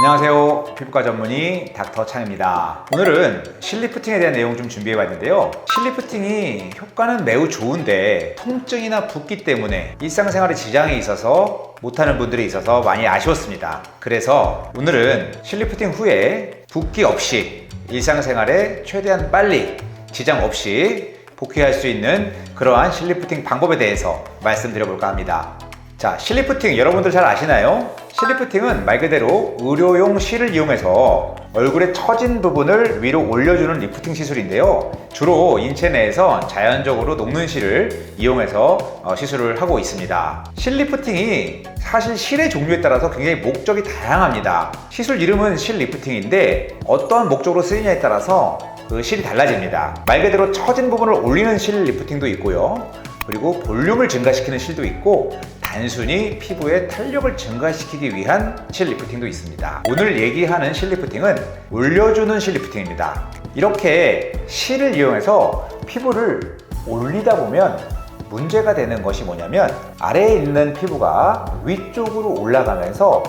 안녕하세요. 피부과 전문의 닥터 창입니다. 오늘은 실리프팅에 대한 내용 좀 준비해봤는데요. 실리프팅이 효과는 매우 좋은데 통증이나 붓기 때문에 일상생활에 지장이 있어서 못하는 분들이 있어서 많이 아쉬웠습니다. 그래서 오늘은 실리프팅 후에 붓기 없이 일상생활에 최대한 빨리 지장 없이 복귀할 수 있는 그러한 실리프팅 방법에 대해서 말씀드려볼까 합니다. 자, 실리프팅 여러분들 잘 아시나요? 실리프팅은 말 그대로 의료용 실을 이용해서 얼굴의 처진 부분을 위로 올려주는 리프팅 시술인데요. 주로 인체 내에서 자연적으로 녹는 실을 이용해서 시술을 하고 있습니다. 실리프팅이 사실 실의 종류에 따라서 굉장히 목적이 다양합니다. 시술 이름은 실리프팅인데 어떠한 목적으로 쓰이냐에 따라서 그 실이 달라집니다. 말 그대로 처진 부분을 올리는 실 리프팅도 있고요. 그리고 볼륨을 증가시키는 실도 있고 단순히 피부의 탄력을 증가시키기 위한 실 리프팅도 있습니다. 오늘 얘기하는 실 리프팅은 올려주는 실 리프팅입니다. 이렇게 실을 이용해서 피부를 올리다 보면 문제가 되는 것이 뭐냐면 아래에 있는 피부가 위쪽으로 올라가면서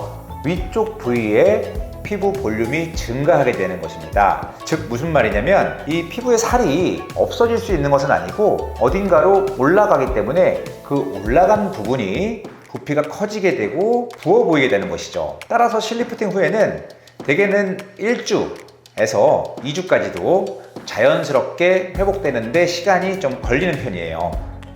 위쪽 부위에 피부 볼륨이 증가하게 되는 것입니다. 즉 무슨 말이냐면 이 피부의 살이 없어질 수 있는 것은 아니고 어딘가로 올라가기 때문에 그 올라간 부분이 부피가 커지게 되고 부어 보이게 되는 것이죠. 따라서 실리프팅 후에는 대개는 1주에서 2주까지도 자연스럽게 회복되는데 시간이 좀 걸리는 편이에요.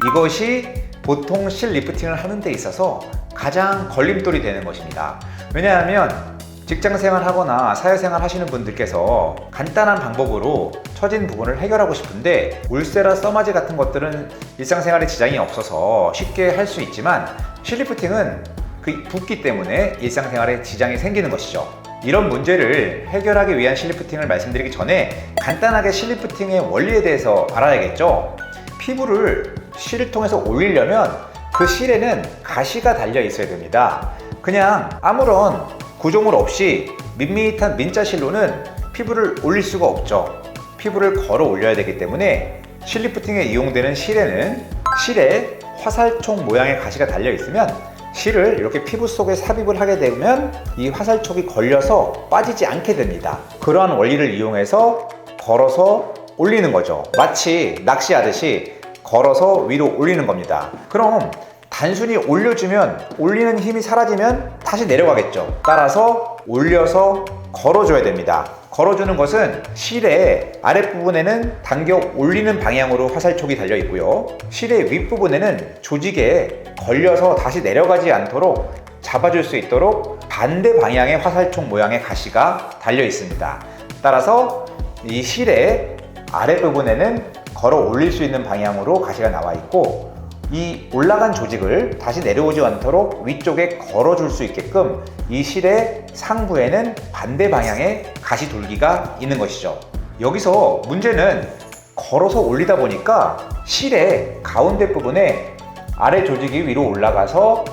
이것이 보통 실리프팅을 하는 데 있어서 가장 걸림돌이 되는 것입니다. 왜냐하면 직장생활 하거나 사회생활 하시는 분들께서 간단한 방법으로 처진 부분을 해결하고 싶은데 울세라 써마지 같은 것들은 일상생활에 지장이 없어서 쉽게 할 수 있지만 실리프팅은 그 붓기 때문에 일상생활에 지장이 생기는 것이죠. 이런 문제를 해결하기 위한 실리프팅을 말씀드리기 전에 간단하게 실리프팅의 원리에 대해서 알아야겠죠. 피부를 실을 통해서 올리려면 그 실에는 가시가 달려 있어야 됩니다. 그냥 아무런 구조물 없이 밋밋한 민자실로는 피부를 올릴 수가 없죠. 피부를 걸어 올려야 되기 때문에 실리프팅에 이용되는 실에는 실에 화살촉 모양의 가시가 달려 있으면 실을 이렇게 피부 속에 삽입을 하게 되면 이 화살촉이 걸려서 빠지지 않게 됩니다. 그러한 원리를 이용해서 걸어서 올리는 거죠. 마치 낚시하듯이 걸어서 위로 올리는 겁니다. 그럼 단순히 올려주면 올리는 힘이 사라지면 다시 내려가겠죠. 따라서 올려서 걸어줘야 됩니다. 걸어주는 것은 실의 아랫부분에는 당겨 올리는 방향으로 화살촉이 달려 있고요. 실의 윗부분에는 조직에 걸려서 다시 내려가지 않도록 잡아줄 수 있도록 반대 방향의 화살촉 모양의 가시가 달려 있습니다. 따라서 이 실의 아랫부분에는 걸어 올릴 수 있는 방향으로 가시가 나와 있고 이 올라간 조직을 다시 내려오지 않도록 위쪽에 걸어줄 수 있게끔 이 실의 상부에는 반대 방향의 가시 돌기가 있는 것이죠. 여기서 문제는 걸어서 올리다 보니까 실의 가운데 부분에 아래 조직이 위로 올라가서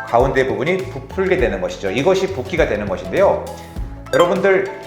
가운데 부분이 부풀게 되는 것이죠. 이것이 붓기가 되는 것인데요. 여러분들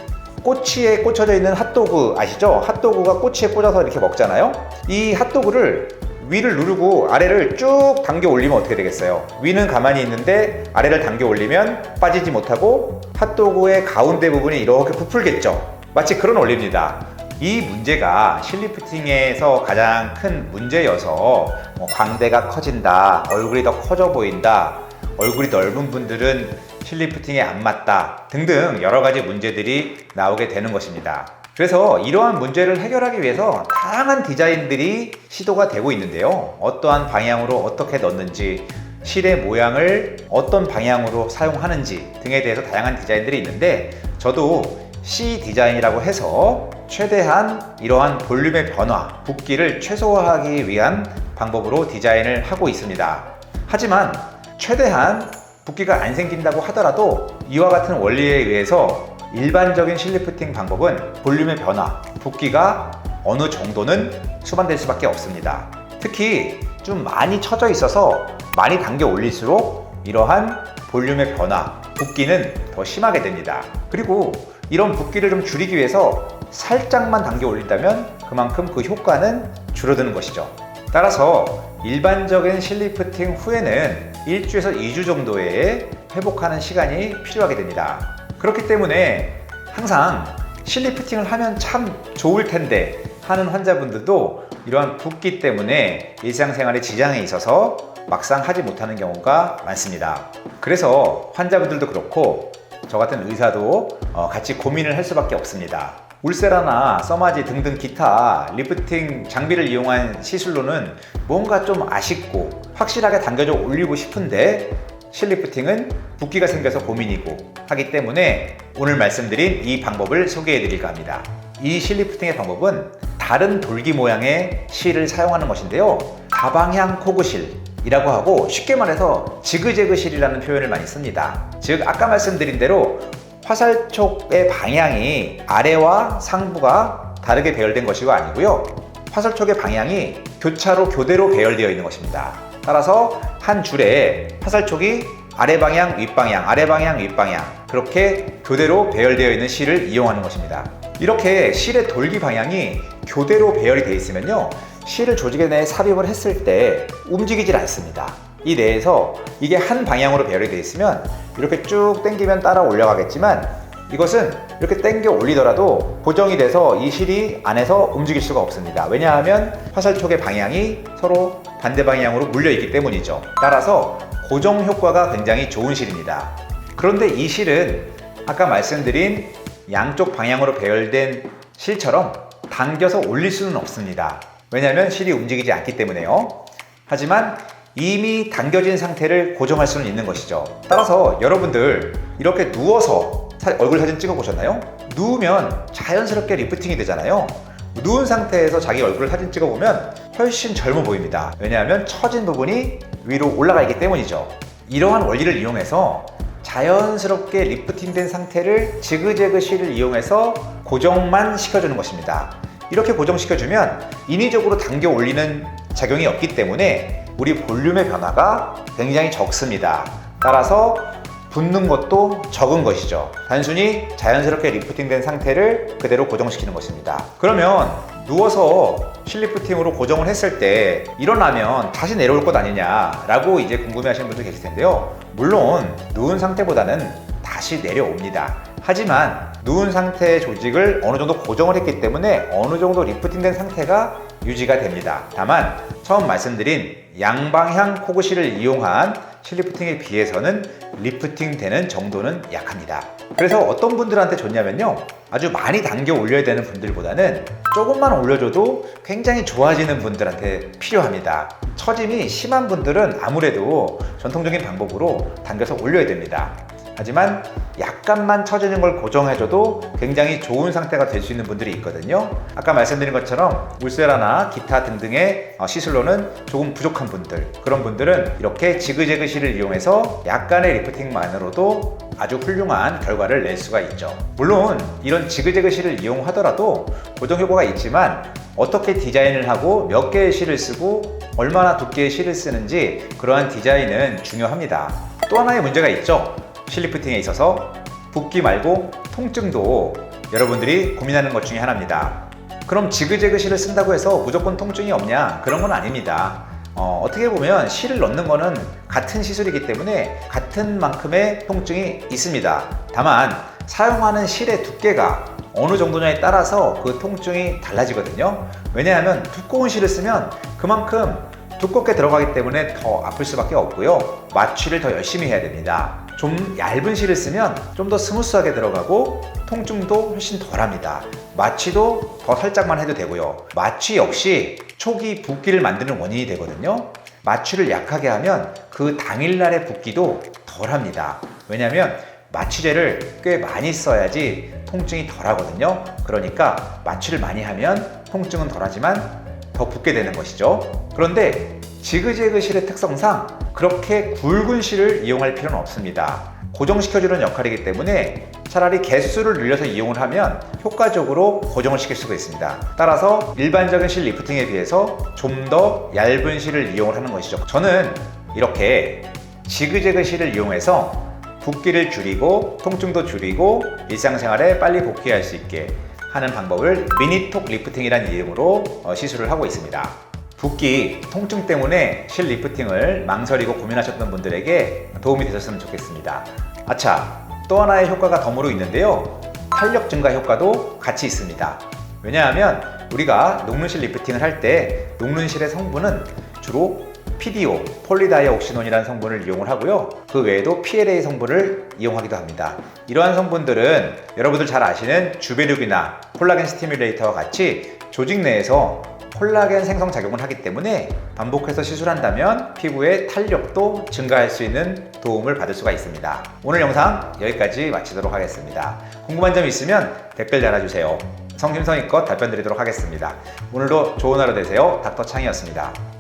꼬치에 꽂혀져 있는 핫도그 아시죠? 핫도그가 꼬치에 꽂아서 이렇게 먹잖아요. 이 핫도그를 위를 누르고 아래를 쭉 당겨 올리면 어떻게 되겠어요? 위는 가만히 있는데 아래를 당겨 올리면 빠지지 못하고 핫도그의 가운데 부분이 이렇게 부풀겠죠? 마치 그런 원리입니다. 이 문제가 실리프팅에서 가장 큰 문제여서 광대가 커진다, 얼굴이 더 커져 보인다, 얼굴이 넓은 분들은 실리프팅에 안 맞다 등등 여러 가지 문제들이 나오게 되는 것입니다. 그래서 이러한 문제를 해결하기 위해서 다양한 디자인들이 시도가 되고 있는데요. 어떠한 방향으로 어떻게 넣는지, 실의 모양을 어떤 방향으로 사용하는지 등에 대해서 다양한 디자인들이 있는데 저도 C 디자인이라고 해서 최대한 이러한 볼륨의 변화, 붓기를 최소화하기 위한 방법으로 디자인을 하고 있습니다. 하지만 최대한 붓기가 안 생긴다고 하더라도 이와 같은 원리에 의해서 일반적인 실리프팅 방법은 볼륨의 변화, 붓기가 어느 정도는 수반될 수밖에 없습니다. 특히 좀 많이 처져 있어서 많이 당겨 올릴수록 이러한 볼륨의 변화, 붓기는 더 심하게 됩니다. 그리고 이런 붓기를 좀 줄이기 위해서 살짝만 당겨 올린다면 그만큼 그 효과는 줄어드는 것이죠. 따라서 일반적인 실리프팅 후에는 1주에서 2주 정도의 회복하는 시간이 필요하게 됩니다. 그렇기 때문에 항상 실리프팅을 하면 참 좋을 텐데 하는 환자분들도 이러한 붓기 때문에 일상생활에 지장이 있어서 막상 하지 못하는 경우가 많습니다. 그래서 환자분들도 그렇고 저 같은 의사도 같이 고민을 할 수밖에 없습니다. 울세라나 써마지 등등 기타 리프팅 장비를 이용한 시술로는 뭔가 좀 아쉽고 확실하게 당겨져 올리고 싶은데 실리프팅은 붓기가 생겨서 고민이고 하기 때문에 오늘 말씀드린 이 방법을 소개해 드릴까 합니다. 이 실리프팅의 방법은 다른 돌기 모양의 실을 사용하는 것인데요, 다방향 코그실이라고 하고 쉽게 말해서 지그재그 실이라는 표현을 많이 씁니다. 즉 아까 말씀드린 대로 화살촉의 방향이 아래와 상부가 다르게 배열된 것이 아니고요, 화살촉의 방향이 교대로 배열되어 있는 것입니다. 따라서 한 줄에 화살촉이 아래 방향, 윗방향, 아래 방향, 윗방향 그렇게 교대로 배열되어 있는 실을 이용하는 것입니다. 이렇게 실의 돌기 방향이 교대로 배열이 되어 있으면요, 실을 조직에 내에 삽입을 했을 때 움직이질 않습니다. 이 내에서 이게 한 방향으로 배열이 되어 있으면 이렇게 쭉 당기면 따라 올라가겠지만 이것은 이렇게 당겨 올리더라도 고정이 돼서 이 실이 안에서 움직일 수가 없습니다. 왜냐하면 화살촉의 방향이 서로 반대 방향으로 물려있기 때문이죠. 따라서 고정 효과가 굉장히 좋은 실입니다. 그런데 이 실은 아까 말씀드린 양쪽 방향으로 배열된 실처럼 당겨서 올릴 수는 없습니다. 왜냐하면 실이 움직이지 않기 때문에요. 하지만 이미 당겨진 상태를 고정할 수는 있는 것이죠. 따라서 여러분들 이렇게 누워서 얼굴 사진 찍어 보셨나요? 누우면 자연스럽게 리프팅이 되잖아요. 누운 상태에서 자기 얼굴 사진 찍어 보면 훨씬 젊어 보입니다. 왜냐하면 처진 부분이 위로 올라가 있기 때문이죠. 이러한 원리를 이용해서 자연스럽게 리프팅된 상태를 지그재그 실을 이용해서 고정만 시켜주는 것입니다. 이렇게 고정시켜주면 인위적으로 당겨 올리는 작용이 없기 때문에 우리 볼륨의 변화가 굉장히 적습니다. 따라서 붓는 것도 적은 것이죠. 단순히 자연스럽게 리프팅된 상태를 그대로 고정시키는 것입니다. 그러면 누워서 실리프팅으로 고정을 했을 때 일어나면 다시 내려올 것 아니냐라고 이제 궁금해하시는 분도 계실 텐데요. 물론 누운 상태보다는 다시 내려옵니다. 하지만 누운 상태의 조직을 어느 정도 고정을 했기 때문에 어느 정도 리프팅된 상태가 유지가 됩니다. 다만 처음 말씀드린 양방향 코그실을 이용한 실리프팅에 비해서는 리프팅 되는 정도는 약합니다. 그래서 어떤 분들한테 좋냐면요, 아주 많이 당겨 올려야 되는 분들보다는 조금만 올려줘도 굉장히 좋아지는 분들한테 필요합니다. 처짐이 심한 분들은 아무래도 전통적인 방법으로 당겨서 올려야 됩니다. 하지만 약간만 처지는 걸 고정해줘도 굉장히 좋은 상태가 될 수 있는 분들이 있거든요. 아까 말씀드린 것처럼 울세라나 기타 등등의 시술로는 조금 부족한 분들, 그런 분들은 이렇게 지그재그 실을 이용해서 약간의 리프팅만으로도 아주 훌륭한 결과를 낼 수가 있죠. 물론 이런 지그재그 실을 이용하더라도 고정 효과가 있지만 어떻게 디자인을 하고 몇 개의 실을 쓰고 얼마나 두께의 실을 쓰는지 그러한 디자인은 중요합니다. 또 하나의 문제가 있죠. 실리프팅에 있어서 붓기 말고 통증도 여러분들이 고민하는 것 중에 하나입니다. 그럼 지그재그 실을 쓴다고 해서 무조건 통증이 없냐? 그런 건 아닙니다. 어떻게 보면 실을 넣는 거는 같은 시술이기 때문에 같은 만큼의 통증이 있습니다. 다만 사용하는 실의 두께가 어느 정도냐에 따라서 그 통증이 달라지거든요. 왜냐하면 두꺼운 실을 쓰면 그만큼 두껍게 들어가기 때문에 더 아플 수밖에 없고요. 마취를 더 열심히 해야 됩니다. 좀 얇은 실을 쓰면 좀 더 스무스하게 들어가고 통증도 훨씬 덜합니다. 마취도 더 살짝만 해도 되고요. 마취 역시 초기 붓기를 만드는 원인이 되거든요. 마취를 약하게 하면 그 당일날의 붓기도 덜합니다. 왜냐하면 마취제를 꽤 많이 써야지 통증이 덜하거든요. 그러니까 마취를 많이 하면 통증은 덜하지만 더 붓게 되는 것이죠. 그런데 지그재그 실의 특성상 그렇게 굵은 실을 이용할 필요는 없습니다. 고정시켜주는 역할이기 때문에 차라리 개수를 늘려서 이용을 하면 효과적으로 고정을 시킬 수가 있습니다. 따라서 일반적인 실 리프팅에 비해서 좀 더 얇은 실을 이용을 하는 것이죠. 저는 이렇게 지그재그 실을 이용해서 붓기를 줄이고 통증도 줄이고 일상생활에 빨리 복귀할 수 있게 하는 방법을 미니톡 리프팅이라는 이름으로 시술을 하고 있습니다. 붓기, 통증 때문에 실 리프팅을 망설이고 고민하셨던 분들에게 도움이 되셨으면 좋겠습니다. 아차, 또 하나의 효과가 덤으로 있는데요. 탄력 증가 효과도 같이 있습니다. 왜냐하면 우리가 녹눈실 리프팅을 할 때 녹눈실의 성분은 주로 PDO, 폴리다이옥시논이라는 성분을 이용을 하고요. 그 외에도 PLA 성분을 이용하기도 합니다. 이러한 성분들은 여러분들 잘 아시는 주베륙이나 콜라겐 스티뮬레이터와 같이 조직 내에서 콜라겐 생성 작용을 하기 때문에 반복해서 시술한다면 피부의 탄력도 증가할 수 있는 도움을 받을 수가 있습니다. 오늘 영상 여기까지 마치도록 하겠습니다. 궁금한 점 있으면 댓글 달아주세요. 성심성의껏 답변 드리도록 하겠습니다. 오늘도 좋은 하루 되세요. 닥터 창이었습니다.